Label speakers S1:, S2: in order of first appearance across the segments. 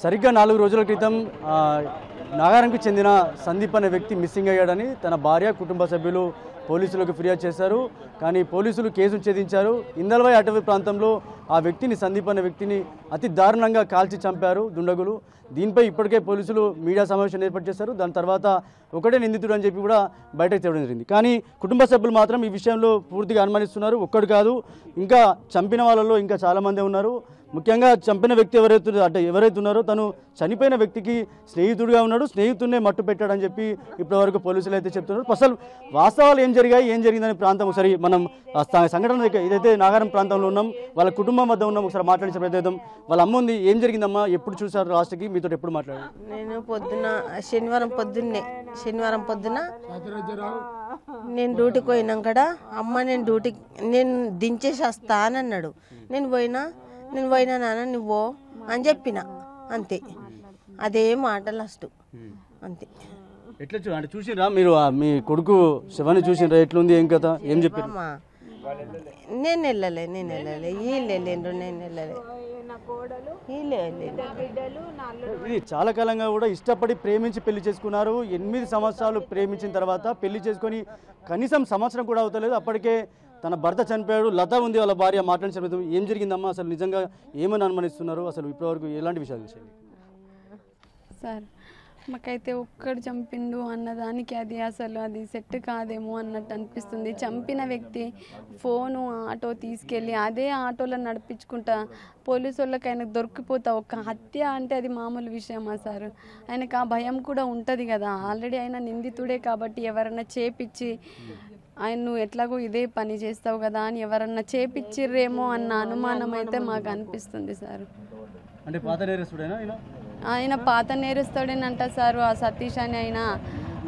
S1: సరిగ్గా 4 రోజుల క్రితం నాగారంకు చెందిన సందీప్ అనే వ్యక్తి మిస్సింగ్ అయ్యాడని తన భార్య కుటుంబ సభ్యులు పోలీసులకు ఫిర్యాదు చేశారు. కానీ పోలీసులు కేసును ఛేదించారు. ఇందల్వాయి అటవీ ప్రాంతంలో ఆ వ్యక్తిని సందీప్ అనే వ్యక్తిని అతి దారుణంగా కాల్చి చంపారు దుండగులు. దీనిపై ఇప్పటికే పోలీసులు మీడియా సమావేశం ఏర్పాటు చేశారు. దాని తర్వాత ఒకటే నిందితుడు అని చెప్పి కూడా బయటకు తేవడం జరిగింది. కానీ కుటుంబ సభ్యులు మాత్రం ఈ విషయంలో పూర్తిగా అనుమానిస్తున్నారు. ఒక్కడు కాదు, ఇంకా చంపిన వాళ్ళలో ఇంకా చాలామంది ఉన్నారు. ముఖ్యంగా చంపిన వ్యక్తి ఎవరైతే ఉన్నారో తను చనిపోయిన వ్యక్తికి స్నేహితుడిగా ఉన్నాడు, స్నేహితుడినే మట్టు పెట్టాడని చెప్పి ఇప్పటివరకు పోలీసులు అయితే చెప్తున్నారు. అసలు వాస్తవాలు ఏం జరిగిందనే ప్రాంతం ఒకసారి మనం సంఘటన ఏదైతే నాగారం ప్రాంతంలో ఉన్నాం, వాళ్ళ కుటుంబం వద్ద ఉన్నాం, ఒకసారి మాట్లాడించే ప్రయత్నం. వాళ్ళ అమ్మ ఉంది. ఏం జరిగిందమ్మా, ఎప్పుడు చూసారు లాస్ట్కి, మీతో ఎప్పుడు మాట్లాడారు?
S2: నేను పొద్దున శనివారం పొద్దున నేను డ్యూటీకి పోయినాం కదా, అమ్మ నేను దించేసి వస్తానన్నాడు. నేను పోయినా నాన్న నువ్వు అని చెప్పిన, అంతే. అదే మాట లాస్ట్, అంతే.
S1: ఎట్లా అంటే చూసిరా మీరు, మీ కొడుకు శవాన్ని చూసిరా, ఎట్లుంది, ఏం కథ, ఏం చెప్పారు?
S2: నేను వెళ్ళలే వీళ్ళు వెళ్ళిండ్రు, నేను వెళ్ళలే.
S1: ఇది చాలా కాలంగా కూడా ఇష్టపడి ప్రేమించి పెళ్లి చేసుకున్నారు. 8 సంవత్సరాలు ప్రేమించిన తర్వాత పెళ్లి చేసుకొని కనీసం సంవత్సరం కూడా అవుతలేదు. అప్పటికే తన భర్త చనిపోయాడు. లత ఉంది వాళ్ళ భార్య. మాట్లాడించడం ఏం జరిగిందమ్మా, అసలు నిజంగా ఏమని అనుమానిస్తున్నారు, అసలు ఇప్పటివరకు ఎలాంటి విషయాలు తెలిసాయి
S3: సార్? మాకైతే ఒక్కడు చంపిండు అన్నదానికి అది సెట్ కాదేమో అన్నట్టు అనిపిస్తుంది. చంపిన వ్యక్తి ఫోను ఆటో తీసుకెళ్ళి అదే ఆటోలో నడిపించుకుంటా పోలీసు వాళ్ళకి ఆయనకు దొరికిపోతా. ఒక హత్య అంటే అది మామూలు విషయమా సార్? ఆయనకు ఆ భయం కూడా ఉంటుంది కదా. ఆల్రెడీ ఆయన నిందితుడే కాబట్టి ఎవరన్నా చేపిచ్చి ఆయన నువ్వు ఎట్లాగో ఇదే పని చేస్తావు కదా అని ఎవరన్నా చేపిచ్చిర్రేమో అన్న అనుమానం అయితే మాకు అనిపిస్తుంది సార్.
S1: అంటే పాత నేరస్తుడేనా
S3: ఆయన? పాత నేరస్తుడేనంట సార్. ఆ సతీష్ అని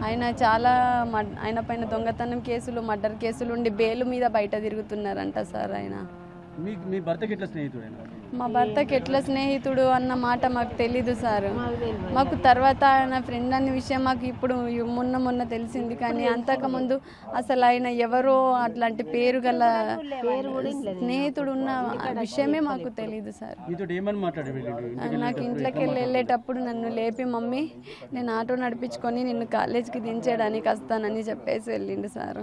S3: ఆయన చాలా ఆయన పైన దొంగతనం కేసులు, మర్డర్ కేసులు ఉండి బెయిల్ మీద బయట తిరుగుతున్నారంట సార్. ఆయన
S1: మీ భర్తకి ఎట్లా స్నేహితుడేనా?
S3: మా భర్తకి ఎట్లా స్నేహితుడు అన్న మాట మాకు తెలీదు సార్. మాకు తర్వాత ఆయన ఫ్రెండ్ అనే విషయం మాకు ఇప్పుడు మొన్న తెలిసింది. కానీ అంతకుముందు అసలు ఆయన ఎవరో అట్లాంటి పేరు గల స్నేహితుడు ఉన్న విషయమే మాకు తెలీదు సార్. నాకు ఇంట్లోకి వెళ్ళేటప్పుడు నన్ను లేపి, మమ్మీ నేను ఆటో నడిపించుకొని నిన్ను కాలేజీకి దించేయడానికి వస్తానని చెప్పేసి వెళ్ళిండు సార్.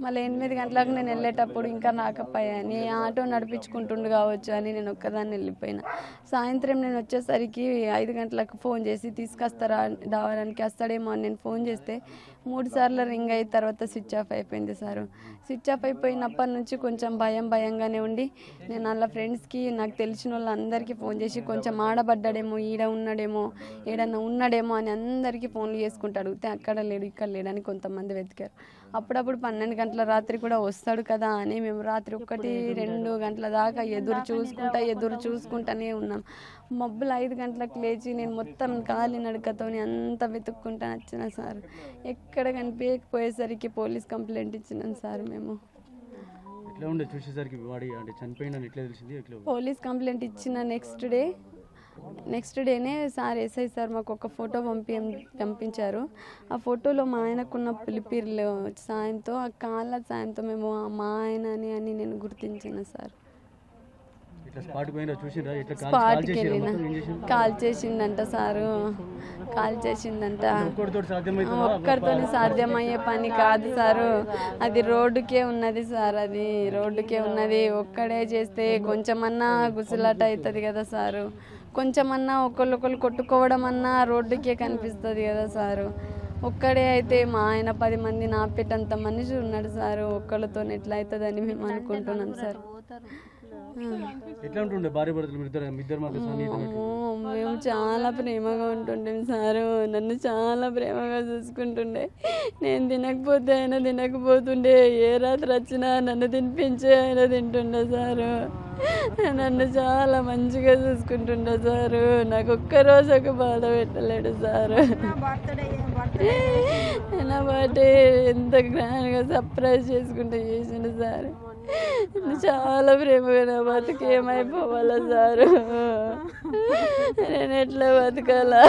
S3: మళ్ళీ 8 గంటలకు నేను వెళ్ళేటప్పుడు ఇంకా రాకపోయాని ఆటో నడిపించుకుంటుండు కావచ్చు అని నేను ఒక్కదాన్ని వెళ్ళిపోయినా. సాయంత్రం నేను వచ్చేసరికి 5 గంటలకు ఫోన్ చేసి తీసుకొస్తారా దావడానికి వస్తాడేమో అని నేను ఫోన్ చేస్తే 3 సార్లు రింగ్ అయిన తర్వాత స్విచ్ ఆఫ్ అయిపోయింది సార్. స్విచ్ ఆఫ్ అయిపోయినప్పటి నుంచి కొంచెం భయంగానే ఉండి నేను వాళ్ళ ఫ్రెండ్స్కి, నాకు తెలిసిన వాళ్ళందరికీ ఫోన్ చేసి కొంచెం ఆడబడ్డాడేమో, ఏడన్నా ఉన్నాడేమో అని అందరికీ ఫోన్లు చేసుకుంటూ అడిగితే అక్కడ లేడు, ఇక్కడ లేడని కొంతమంది వెతికారు. అప్పుడప్పుడు 12 గంటల రాత్రి కూడా వస్తాడు కదా అని మేము రాత్రి 1-2 గంటల దాకా ఎదురు చూసుకుంటానే ఉన్నాం. మబ్బులు 5 గంటలకు లేచి నేను మొత్తం కాలి నడకతోని అంత వెతుక్కుంటా వచ్చిన సార్. ఎక్కడ కనిపించకపోయేసరికి పోలీస్ కంప్లైంట్ ఇచ్చినాం సార్ మేము. పోలీస్ కంప్లైంట్ ఇచ్చిన నెక్స్ట్ డేనే సార్ ఎస్ఐ సార్ మాకు ఒక ఫోటో పంపించారు. ఆ ఫోటోలో మా ఆయనకున్న పిలిపిర్ల సాయంతో, ఆ కాళ్ళ సాయంతో మేము మా ఆయన అని నేను గుర్తించిన సార్. స్పాట్కి వెళ్ళిన కాల్ చేసిందంట సారు, ఒక్కరితో సాధ్యమయ్యే పని కాదు సారు. అది రోడ్డుకే ఉన్నది సార్, ఒక్కడే చేస్తే కొంచెమన్నా గుసలాట అవుతుంది కదా సారు. కొంచెమన్నా ఒకళ్ళు కొట్టుకోవడం అన్నా రోడ్డుకే కనిపిస్తుంది కదా సారు. ఒక్కడే అయితే మా ఆయన 10 మంది నాపేటంత మనిషి ఉన్నాడు సారు. ఒక్కళ్ళతో ఎట్లా అవుతుందని మేము అనుకుంటున్నాం సార్. మేము చాలా ప్రేమగా ఉంటుండే సారు. నన్ను చాలా ప్రేమగా చూసుకుంటుండే. నేను తినకపోతే ఆయన తినకపోతుండే. ఏ రాత్రి వచ్చినా నన్ను తినిపించే ఆయన తింటుండే సారు. నన్ను చాలా మంచిగా చూసుకుంటుండే సారు. నాకు ఒక్కరోజు ఒక బాధ పెట్టలేడు సారు. నా బర్త్డే ఎంత గ్రాండ్గా సర్ప్రైజ్ చేసుకుంటూ చేసిండు సార్. చాలా ప్రేమగా నా బతుకు ఏమైపోవాలా సారు? నేను ఎట్లా బతకాలా?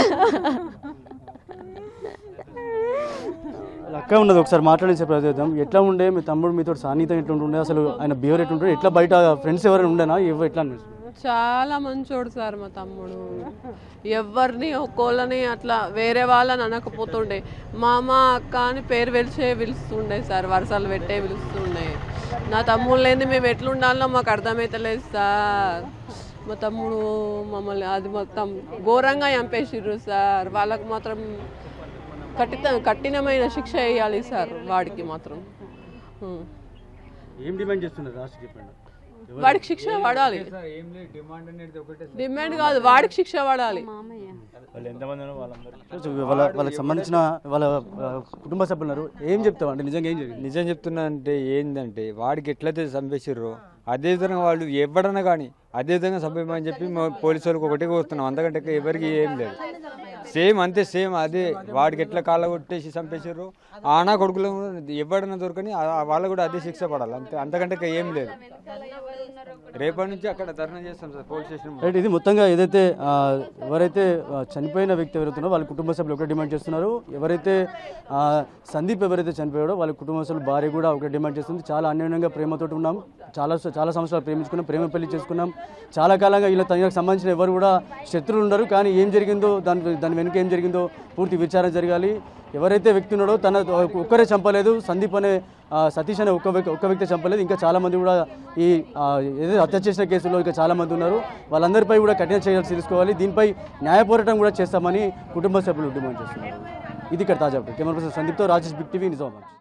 S1: అక్క ఉన్నది, ఒకసారి మాట్లాడించే ప్రయత్నం. ఎట్లా ఉండే మీ తమ్ముడు మీతో సాన్నిహితం ఎట్లా ఉంటుండే, అసలు ఆయన బిహేవియర్ ఎట్లుంటుండే, ఎట్లా బయట ఫ్రెండ్స్ ఎవరైనా ఉండేనా, ఎట్లా అనిపిస్తుంది?
S4: చాలా మంచోడు సార్ మా తమ్ముడు. ఎవరిని ఒక్కోళ్ళని అట్లా వేరే వాళ్ళని అనకపోతుండే. మామ అక్క అని పేరు పిలుస్తుండే సార్, వరుసలు పెట్టే పిలుస్తుండే. నా తమ్ముడు లేని మేము ఎట్లుండాలో మాకు అర్థమవుతలేదు సార్. మా తమ్ముడు మమ్మల్ని అది మొత్తం ఘోరంగా చంపేసిర్రు సార్. వాళ్ళకు మాత్రం కఠినమైన శిక్ష వేయాలి సార్ వాడికి మాత్రం.
S1: ఏం డిమాండ్ చేస్తున్నారు రాష్ట్ర చెప్పండి?
S4: వాడికి శిక్ష పడాలి. డిమాండ్ కాదు, వాడికి శిక్ష పడాలి.
S1: వాళ్ళకి సంబంధించిన వాళ్ళ కుటుంబ సభ్యులు ఉన్నారు. ఏం చెప్తామంటే నిజంగా ఏం జరిగింది?
S5: నిజం చెప్తున్నా అంటే ఏంటంటే వాడికి ఎట్లయితే చంపేసిర్రో అదే విధంగా వాళ్ళు ఎవడన్నా కానీ అదే విధంగా చంపేమని చెప్పి పోలీసు వాళ్ళకి ఒకటే కోరుతున్నాం. అంతకంటే ఎవరికి ఏం లేదు. సేమ్ అంతే, సేమ్ అదే వాడికి ఎట్లా కాళ్ళ కొట్టేసి చంపేసారు ఆనా కొడుకులు ఎవడన్నా దొరకని వాళ్ళకు కూడా అదే శిక్ష పడాలి అంతే, అంతకంటే ఏం లేదు. రేపటి నుంచి అక్కడ ధర్నా చేస్తాం సార్ పోలీస్ స్టేషన్.
S1: రైట్, ఇది మొత్తంగా ఏదైతే ఎవరైతే చనిపోయిన వ్యక్తి ఎవరైతున్నారో వాళ్ళ కుటుంబ సభ్యులు ఒకటే డిమాండ్ చేస్తున్నారు. ఎవరైతే సందీప్ ఎవరైతే చనిపోయాడో వాళ్ళ కుటుంబ సభ్యులు భార్య కూడా ఒకటే డిమాండ్ చేస్తుంది. చాలా అన్యోన్యంగా ప్రేమతో ఉన్నాం, చాలా సంవత్సరాలు ప్రేమించుకున్నాం, ప్రేమ పెళ్లి చేసుకున్నాం. చాలా కాలంగా వీళ్ళ తనకు సంబంధించిన ఎవరు కూడా శత్రువులు ఉండరు. కానీ ఏం జరిగిందో దాని వెనుక ఏం జరిగిందో పూర్తి విచారణ జరగాలి. ఎవరైతే వ్యక్తి ఉన్నాడో తన ఒక్కరే చంపలేదు, సందీప్ అనే సతీష్ అనే ఒక్క వ్యక్తి చంపలేదు. ఇంకా చాలామంది కూడా ఈ ఏదైతే హత్య చేసిన కేసులో ఇంకా చాలామంది ఉన్నారు. వాళ్ళందరిపై కూడా కఠిన చర్యలు తీసుకోవాలి. దీనిపై న్యాయ పోరాటం కూడా చేస్తామని కుటుంబ సభ్యులు డిమాండ్ చేస్తున్నారు. ఇది ఇక్కడ తాజా కెమెరా పర్సన్ సందీప్తో రాజేష్, బిగ్ టీవీ, నిజామాబాద్.